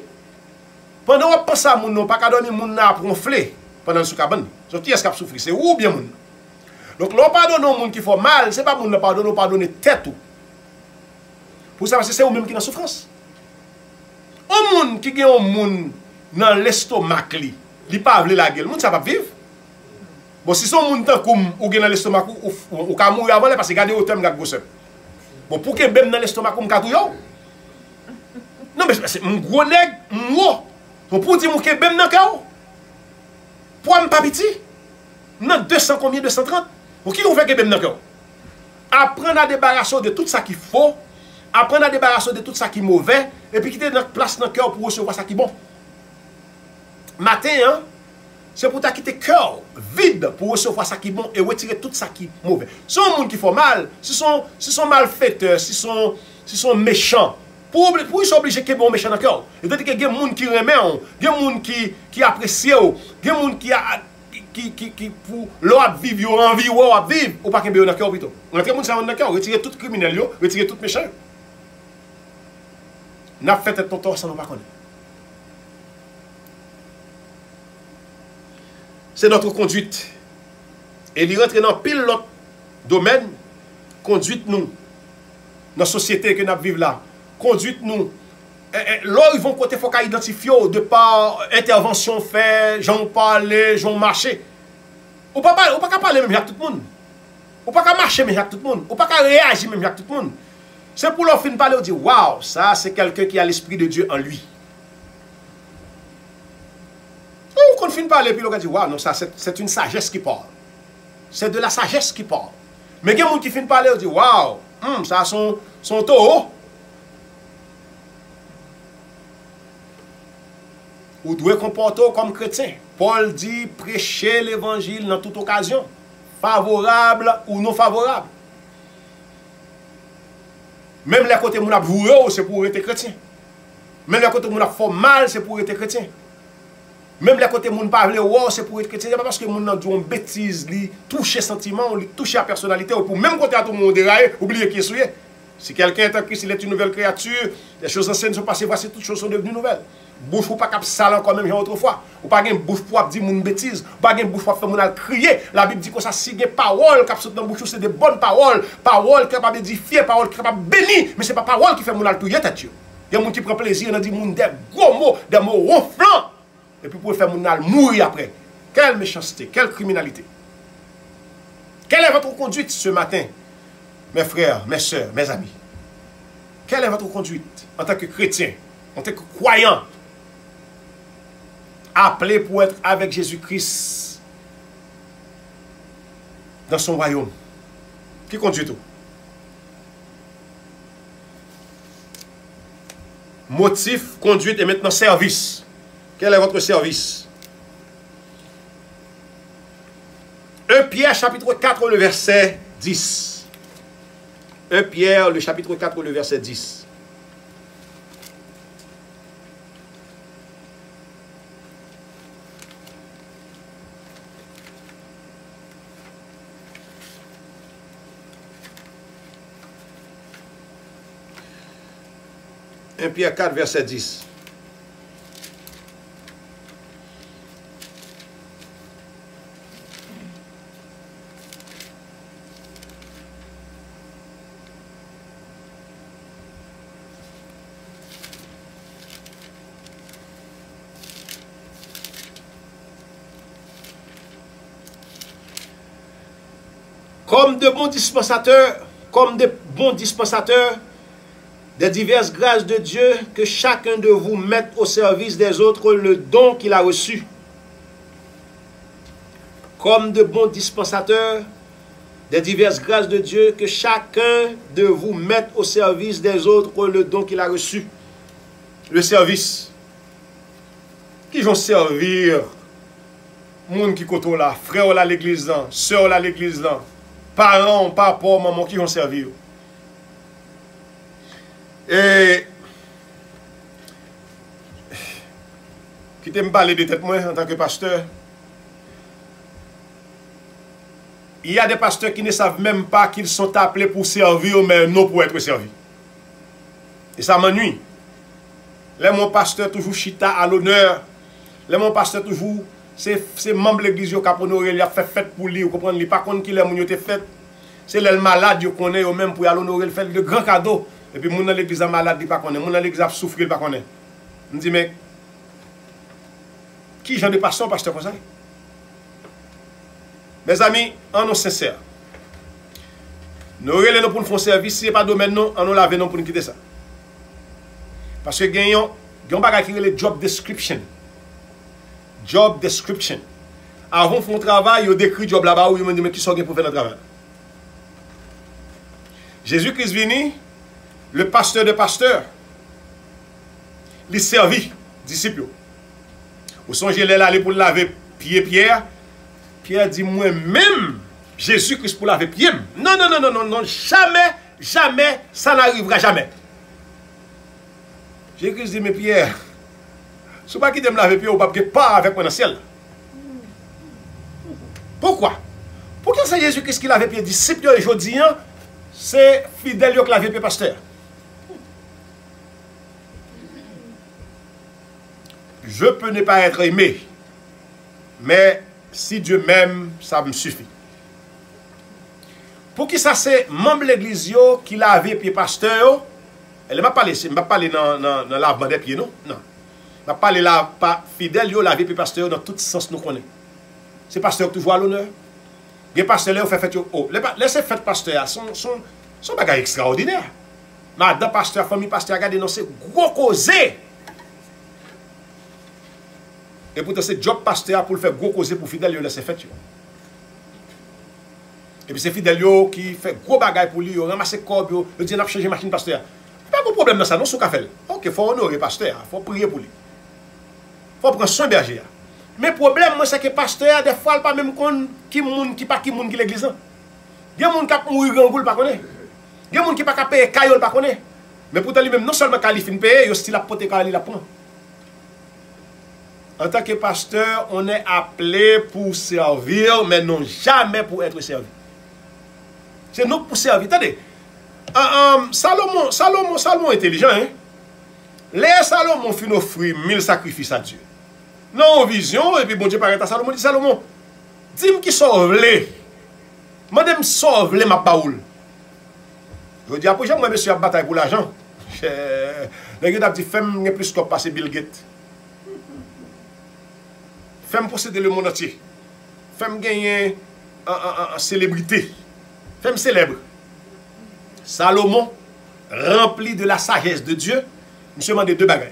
Pendant on pense à moun nan, pas ka dormi moun nan a ronfler pendant sou cabane. So qui est-ce qui a souffrir, c'est ou bien moun. Donc l'on pardonne aux gens qui font mal, c'est pas moun nan pardonne, on pardonne tête ou. Pour ça c'est ou même qui dans souffrance. Un moun qui gen un moun dans l'estomac li pas vle la gueule, moun ça pas vivre. Bon si son moun tan koum ou gen dans l'estomac ou ka mourir avant parce que garder au terme gak gosse. Bon pour que bem dans l'estomac comme ka tou yo. Non mais c'est mon gros nèg, moi. Bon pour dire mon que bem dans cœur. Pour m pas petit. Non 200 combien 230. Pour qui on fait que bem dans cœur. Apprendre à débarrasser de tout ça qui faux, apprendre à débarrasser de tout ça qui mauvais et puis quitter notre place dans le cœur pour recevoir ça qui bon. Matin, hein, c'est pour quitter le cœur vide pour recevoir ça qui bon et retirer tout ça qui mauvais. Si on monde qui font mal, si sont malfaiteurs, si sont méchants, pour ils sont obligés de bon méchant dans le cœur. Et donc il y a des gens qui remet, il y a des gens qui apprécient, il y a des gens qui pour leur vivre, envie ou vivre, ou pas qu'il y ait dans le cœur plutôt. On a des gens dans le cœur, retirer tout criminel, retirer tout méchant. N'a fait ton tort sans nous pas connaître. C'est notre conduite. Et il rentre dans pile l'autre domaine, conduite nous, dans la société que nous vivons là, conduite nous là, ils vont côté, il faut identifier de par intervention fait, j'en parler, j'en marcher. Ou pas parler même avec tout le monde. Ou pas marcher même avec tout le monde. Ou pas réagir même avec tout le monde. C'est pour leur fin parler, on dit, waouh, ça c'est quelqu'un qui a l'Esprit de Dieu en lui. Ou qu'on fin parler, puis on dit, waouh, non, ça c'est une sagesse qui parle. C'est de la sagesse qui parle. Mais il y a des gens qui fin parler, on dit, waouh, ça son taureau. Ou doit comporter comme chrétien. Paul dit, prêcher l'évangile dans toute occasion. Favorable ou non favorable. Même les côtés où on a bourré, c'est pour être chrétien. Même les côtés où on a fait mal, c'est pour être chrétien. Même les côtés où on parle, c'est pour être chrétien. C'est pas parce que on a dit une bêtise, toucher sentiment, toucher la personnalité, ou pour même côté à tout le monde dérailler, oublier qui est souillé. Si quelqu'un est en Christ, il est une nouvelle créature, les choses anciennes sont passées, voici toutes choses sont devenues nouvelles. Bouche ou pas cap sale encore même autrefois. Ou pas gen bouche pour dire une bêtise, ou pas gen bouche pour faire mon crier. La Bible dit que ça si gen parole cap saute dans bouche c'est des bonnes paroles, paroles capable d'édifier, paroles capable bénir, mais c'est pas parole qui fait mon touyer tête yo. Il y a moun qui prend plaisir dans dire moun des gros mots, des mots ronflants et puis pour faire mon mourir après. Quelle méchanceté, quelle criminalité. Quelle est votre conduite ce matin, mes frères, mes sœurs, mes amis? Quelle est votre conduite en tant que chrétien, en tant que croyant? Appelé pour être avec Jésus-Christ dans son royaume. Qui conduit tout? Motif, conduite et maintenant service. Quel est votre service? 1 Pierre chapitre 4 le verset 10. 1 Pierre le chapitre 4 le verset 10. 1 Pierre 4, verset 10. Comme de bons dispensateurs, des diverses grâces de Dieu, que chacun de vous mette au service des autres le don qu'il a reçu. Comme de bons dispensateurs, des diverses grâces de Dieu, que chacun de vous mette au service des autres le don qu'il a reçu. Le service. Qui vont servir? Moun qui koto là, frère là l'église là, sœur là l'église là, parents, papa, maman qui vont servir. Et qui t'aime parler de tête moi en tant que pasteur. Il y a des pasteurs qui ne savent même pas qu'ils sont appelés pour servir, mais non pour être servis. Et ça m'ennuie. Là, mon pasteur toujours chita à l'honneur. Là, mon pasteur toujours, c'est membre de l'église qui a honoré, il a fait fête pour lui, vous comprenez, il pas contre qui les moun fait. C'est le malade qui connaît, ou même pour aller honorer, il fait de grands cadeaux. Et puis, moun dans l'église malade, il pas connaît, moun dans l'église souffrir, il pas connaît. Je me dis, mais, qui j'en ai pasteur comme ça? Mes amis, en nous sincères, nous relèvons pour nous faire service, si ce n'est pas domaine, nous, on nous lave pour nous quitter ça. Parce que nous avons un bagage qui est le job description. Job description. Avant de faire un travail, ils ont décrit le job là-bas, où ils m'ont dit, mais qui sont pour faire le travail? Jésus-Christ venu, le pasteur de pasteurs, il servit, disciples. Vous songez l'aller pour laver pied Pierre. Pierre dit, moi-même, Jésus-Christ pour laver pied. Non, non, non, non, non, non, jamais, jamais, ça n'arrivera jamais. Jésus-Christ dit, mais Pierre, si vous ne pouvez pas laver pied, vous ne pouvez pas avec moi dans le ciel. Pourquoi? Pourquoi c'est Jésus-Christ qui lave pied? Disciple aujourd'hui, c'est fidèle qui lave pied pasteur. Je peux ne pas être aimé, mais si Dieu m'aime, ça me suffit. Pour qui ça c'est membre de l'église qui lave pied pasteur, Elle m'a parlé dans lavement des pieds, non? Non. M'a parlé là, pas fidèle, yo lavé puis pasteur dans tout sens nous connaît. C'est pasteur toujours à l'honneur. Les pasteurs là, fait yo. Oh, laissez fête pasteur, son bagage extraordinaire. Madame pasteur, famille pasteur, regardez, non, c'est gros causé. Et pourtant, c'est job pasteur pour le faire gros causé pour fidèle, yo laissez fête yo. Et puis c'est fidèle yo qui fait gros bagage pour lui, yo ramasse corps, yo dit n'a changer machine pasteur. Pas de problème dans ça, non, sous café. OK, faut honorer pasteur, faut prier pour lui. Faut prendre soin berger. Mais le problème, moi, c'est que pasteur, des fois, il pas même qui moun qui l'église. Il y a des gens qui mourir gangoul pas connaît. Il y a des gens qui pas payer caillol pas connaît. Mais pourtant lui même non seulement quand il fin payer, il style la pote quand il la prend. En tant que pasteur, on est appelé pour servir, mais non jamais pour être servi. C'est nous pour servir. Attendez. Salomon intelligent, hein? Les Salomon fin offrir 1000 sacrifices à Dieu. Non, vision, et puis bon Dieu paraît à Salomon, dit Salomon, dis-moi qui sauve-les. Madame sauve-les ma paoule. Je dis, après, moi, monsieur, a bataille pour l'argent. Les gars, dit, femme n'est plus que passer Bill Gates. Femme posséder le monde entier. Femme gagner en célébrité. Femme célèbre. Salomon, rempli de la sagesse de Dieu, monsieur m'a dit deux bagages.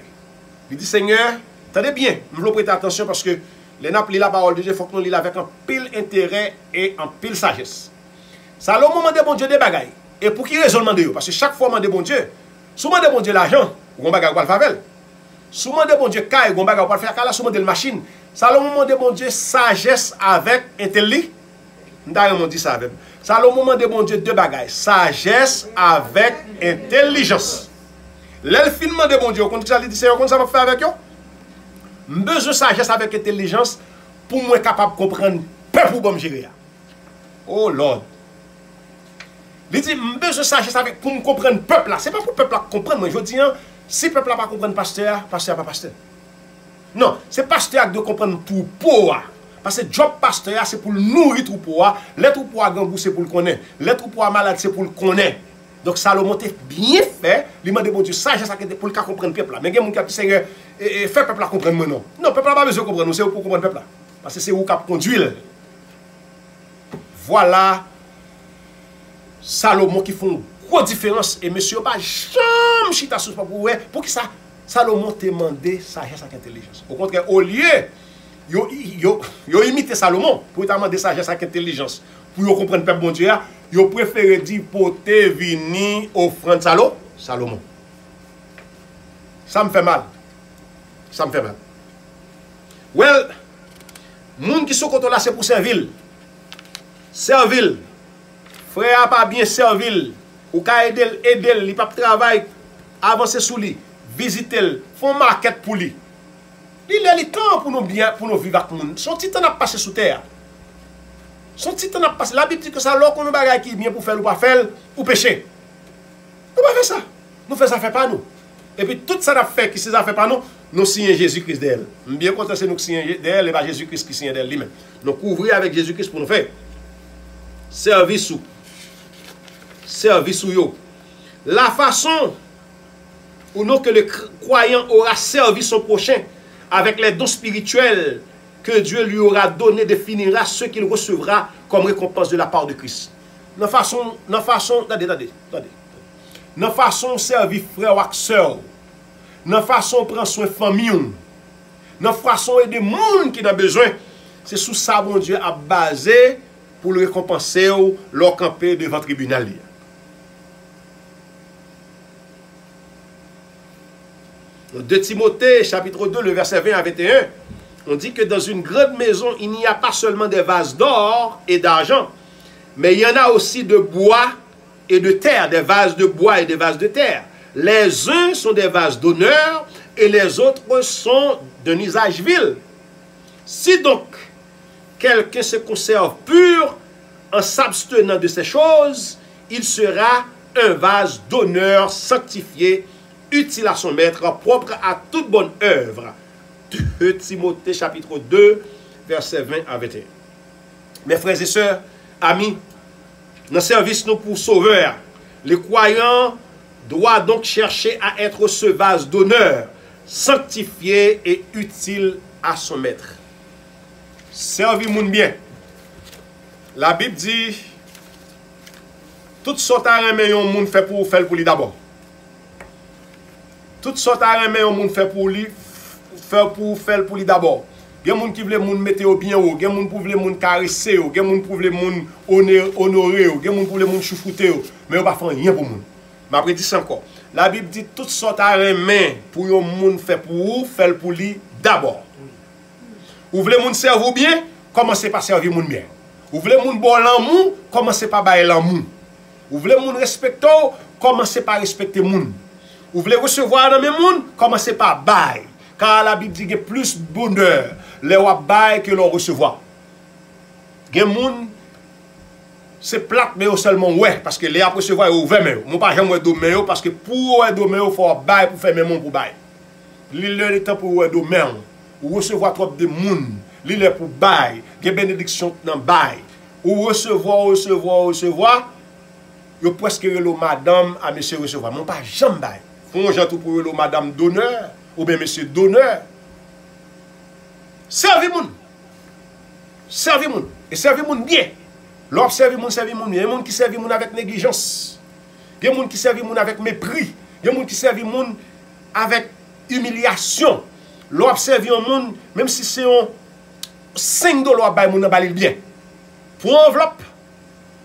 Il dit, Seigneur, attendez bien, nous voulons prêter attention parce que les nappes lisent la parole de Dieu, il faut que nous lisons avec un pile intérêt et un pile sagesse. Salomon m'a dit, bon Dieu, des bagages. Et pour qui raison demande? Parce que chaque fois, m'a dit, bon Dieu, si m'a dit, bon Dieu, l'argent, ou on bagage pour le faire. Si m'a dit, bon Dieu, caille, ou on bagage pour le faire, là, si m'a dit, machine. Salomon m'a dit, bon Dieu, sagesse avec intelligence. D'ailleurs, on dit ça avec. Salomon m'a dit, bon Dieu, deux bagages. Sagesse avec intelligence. L'elfine m'a dit, bon Dieu, quand ça dit, c'est comment ça va faire avec eux? Besoin de sagesse avec intelligence pour moi capable de comprendre peuple pour me gérer. Oh Lord. Il dit, besoin de sagesse avec pour me comprendre peuple là. Ce n'est pas pour le peuple là comprendre. Moi, je dis, si le peuple là pas comprendre pasteur, pasteur pas pasteur. Non, c'est pasteur qui doit comprendre troupeau. Parce que le job pasteur, c'est pour nourrir troupeau. Les troupeaux à gambou, c'est pour le connaître. Les troupeaux à malade, c'est pour le connaître. Donc Salomon est bien fait. Il m'a dit, bon Dieu, sagesse pour le cas comprendre le peuple là. Mais il y a des gens qui disent, Seigneur, fais le peuple là comprendre moi non. Non, le peuple là pas besoin de comprendre, c'est pour comprendre le peuple là. Parce que c'est où qui conduit. Voilà Salomon qui font une grosse différence. Et monsieur, pas jamais chita sous pour qui ça Salomon te demandé sagesse avec intelligence. Au contraire, au lieu, yo imité Salomon pour te demander sagesse avec intelligence. Pour yo comprendre le peuple bon Dieu, yo préféré dire porter vini offrande Salomon. Ça me fait mal. Ça me fait mal. Well, moun qui sont là c'est pour servir. Servir. Frère pas bien servir. Ou ka aider, il pas travail, avancer sous lui, visiter, font maquette pour lui. Il a le temps pour nous bien, pour nous vivre avec nous. Son petit temps a passé sous terre. Son petit temps a passé. La Bible dit que ça, lorsqu'on nous bagaille qui bien pour faire ou pas faire, ou pécher. Nous pas faire ça. Nous faisons ça fait pas nous. Et puis tout ça n'a fait qui ça fait pas nous, nous signons Jésus-Christ d'elle. Bien content c'est nous qui signons d'elle et pas Jésus-Christ qui signe d'elle lui-même. Nous couvrir avec Jésus-Christ pour nous faire. Service ou. Service ou yo. La façon où nous que le croyant aura servi son prochain avec les dons spirituels que Dieu lui aura donné définira ce qu'il recevra comme récompense de la part de Christ. Dans façon, attendez. Dans façon servir frère ou sœur. Dans façon prendre soin de famille. Dans façon aider monde qui a besoin. C'est sous ça bon Dieu a basé pour le récompenser ou leur camper devant le tribunal. Dans 2 Timothée, chapitre 2, le verset 20 à 21, on dit que dans une grande maison, il n'y a pas seulement des vases d'or et d'argent, mais il y en a aussi de bois et de terre, des vases de bois et des vases de terre. Les uns sont des vases d'honneur et les autres sont d'un usage vil. Si donc quelqu'un se conserve pur en s'abstenant de ces choses, il sera un vase d'honneur sanctifié, utile à son maître, propre à toute bonne œuvre. 2 Timothée chapitre 2, verset 20 à 21. Mes frères et sœurs, amis, dans le service nous pour sauveur, les croyants doit donc chercher à être ce vase d'honneur, sanctifié et utile à son maître. Servir moun bien. La Bible dit, toutes sortes à remet yon moun fait pour faire pour lui d'abord. Toutes sortes à remet yon moun fait pour lui, faire pour lui d'abord. Il y a des gens qui veulent moun mettre au bien haut, il y a des gens qui veulent moun caresser, il y a des gens qui veulent moun honorer, il y a des gens qui veulent moun choufouter, mais ils ne font rien pour moun. Mais après, dit encore. La Bible dit toutes sortes à remet pour yon moun fait pour lui d'abord. Vous voulez moun servir bien, commencez par servir moun bien. Vous voulez moun bon l'amour, commencez par bailler l'amour. Vous voulez moun respecter, commencez par respecter moun. Vous voulez recevoir dans mes moun, commencez par bailler. Car la Bible dit qu'il y a plus de bonheur les wap bailler que l'on recevoir. Gen moun c'est plate mais seulement ouais parce que les après recevoir ouvert mais mon pas jamais domé parce que pour domé il faut bailler pour faire mes moun pour bailler. Le temps pour domé ou recevoir trop de moun, li pour bail, gen bénédiction dans bail, ou recevoir, yo presque relo madame à monsieur recevoir, mon pas jamais bail. Font gens tout pour relo madame d'honneur ou bien monsieur d'honneur. Servez moun. Servez moun et servez moun bien. L'or servez moun bien, moun qui servez moun avec négligence. Gen moun qui servez moun avec mépris, gen moun qui servez moun avec humiliation. L'observe un monde, même si c'est un 5 $, bay moun balil bien. Pour enveloppe,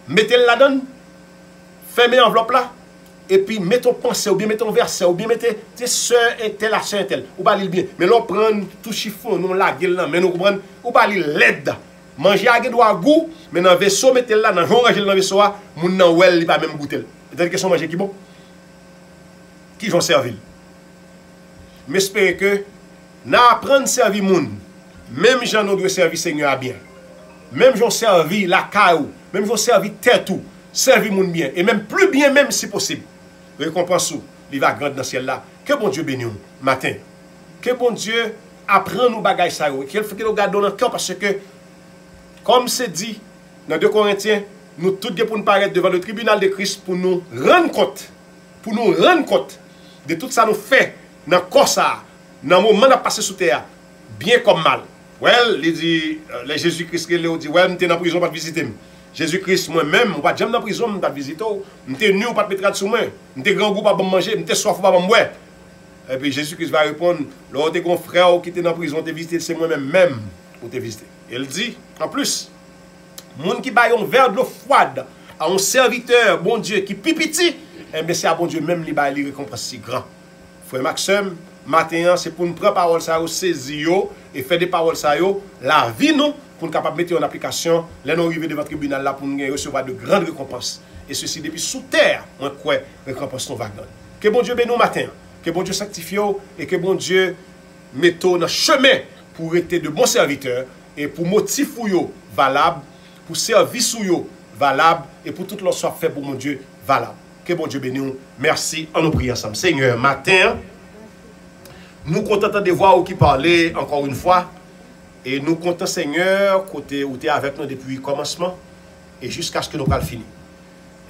mettez-le là-dedans, fermez l'enveloppe là, et puis mettez ton pensée, ou bien mettez ton verset, ou bien mettez tes soeurs et telle, la soeur et telle, ou balil bien. Mais l'on prend tout chiffon, non la gueule là, mais nous prenons, ou balil l'aide. Manger à doit goût, mais dans le vaisseau, mettez-le là, dans le dans le vaisseau, moun nan wel, il va même goûter. C'est-à-dire que son manger qui bon? Qui vont servir? Mais j'espère que n'a apprendre à servir moun. Même gens nous doit servir Seigneur à bien. Même gens servir la caillou, même gens servir tête tout, servir moun bien et même plus bien même si possible. Récompense ou, il va grand dans le ciel là. Que bon Dieu bénisse nous matin. Que bon Dieu apprend nous bagaille ça yo. Qu'il faut que nous gardons dans le cœur parce que comme c'est dit dans 2 Corinthiens, nous tous pour nous paraître devant le tribunal de Christ pour nous rendre compte de tout ça nous fait dans le corps ça. Dans le moment de passer sous terre, bien comme mal. Il dit, Jésus-Christ, il dit, ouais, je suis dans la prison, pas de visiter. Jésus-Christ, moi-même, je ne suis pas dans la prison, pas de visiter. Je suis nu, pas de mettre sous moi. Je suis grand goût, pas de manger. Je suis soif, pas de boire. Et puis Jésus-Christ va répondre, lorsque tu as un frère qui était dans la prison, tu visité, c'est moi-même même pour te visiter. Il dit, en plus, les gens qui baillent un verre de l'eau froide à un serviteur, bon Dieu, qui pipiti, c'est à bon Dieu même qui baille les récompenses si grand. Frère Maxime, matin, c'est pour nous prendre parole ça, saisir et faire des paroles ça, la vie nous, pour nous capable mettre en application, les nous arriver devant le tribunal là pour nous recevoir de grandes récompenses. Et ceci depuis sous terre, on croit récompense nous va donner. Que bon Dieu bénisse matin, que bon Dieu sanctifie et que bon Dieu mette dans le chemin pour être de bons serviteurs et pour motif valable, pour service valable et pour tout leur soit fait pour mon Dieu valable. Que bon Dieu bénisse. Merci. On nous prie ensemble. Seigneur, matin, nous contents de voir où qui parlait encore une fois. Et nous contents, Seigneur, côté où tu es avec nous depuis le commencement et jusqu'à ce que nous parlions fini.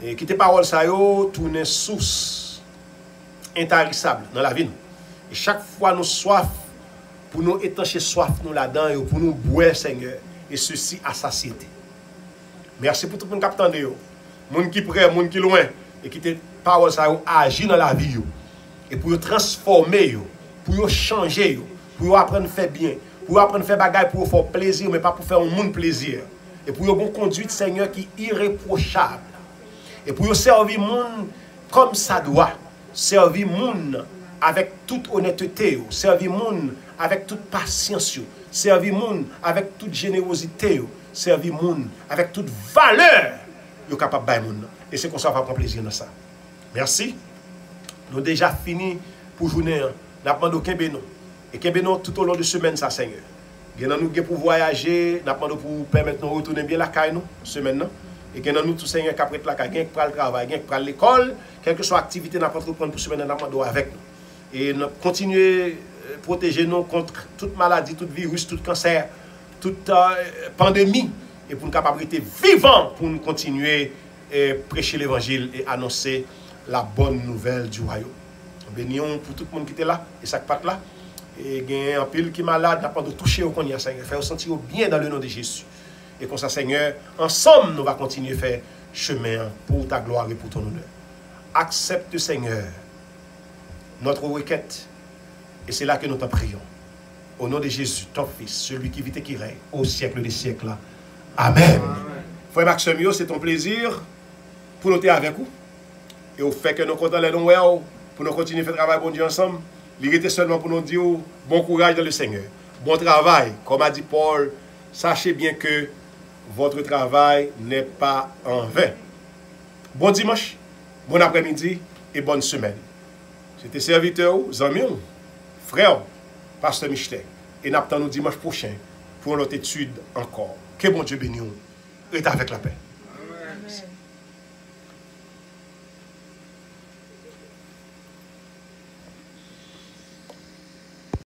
Et qui tes paroles, ça y est, tourner source intarissable dans la vie. Et chaque fois nous soif, pour nous étancher soif nous là-dedans et pour nous boire, Seigneur, et ceci à satiété. Merci pour tout le monde qui attend de vous. Monde qui près, monde qui loin, et qui tes paroles, ça y est, agir dans la vie. Et pour transformer, pour changer, pour apprendre à faire bien, pour apprendre à faire bagaille, pour faire plaisir, mais pas pour faire un monde plaisir. Et pour une bonne conduite, Seigneur, qui est irréprochable. Et pour servir le monde comme ça doit. Servir le monde avec toute honnêteté. Servir le monde avec toute patience. Servir le monde avec toute générosité. Servir le monde avec toute valeur. Vous êtes capable de faire le monde. Et c'est comme ça qu'on va prendre plaisir dans ça. Merci. Nous avons déjà fini pour journée. Nous avons demandé au Bénon. Et Bénon tout au long de la semaine, ça, Seigneur. Nous avons pour voyager. Nous avons demandé pour permettre de retourner bien la caille, nous, semaine. Et que nous tout Seigneur qui après la caille, qui prend le travail, qui prend l'école, quelle que soit l'activité nous avons pour semaine, nous avons demandé avec nous. Et nous continuer à protéger nous contre toute maladie, tout virus, tout cancer, toute pandémie. Et pour nous capables de vivants pour nous continuer à prêcher l'évangile et annoncer la bonne nouvelle du royaume. Bénions pour tout le monde qui était là, et ça qui pas là. Et il y a un pile qui est malade, n'a pas de toucher au Seigneur. Faire sentir bien dans le nom de Jésus. Et comme ça, Seigneur, ensemble, nous allons continuer à faire chemin pour ta gloire et pour ton honneur. Accepte, Seigneur, notre requête. Et c'est là que nous t'en prions. Au nom de Jésus, ton Fils, celui qui vit et qui règne au siècle des siècles. Amen. Frère Maxime, c'est ton plaisir pour nous être avec vous. Et au fait que nous comptons les noms pour nous continuer à faire travail bon Dieu ensemble. Il était seulement pour nous dire bon courage dans le Seigneur. Bon travail. Comme a dit Paul, sachez bien que votre travail n'est pas en vain. Bon dimanche, bon après-midi et bonne semaine. C'était serviteur, amis, frère, pasteur Michel. Et nous attendons dimanche prochain pour notre étude encore. Que bon Dieu bénisse et avec la paix.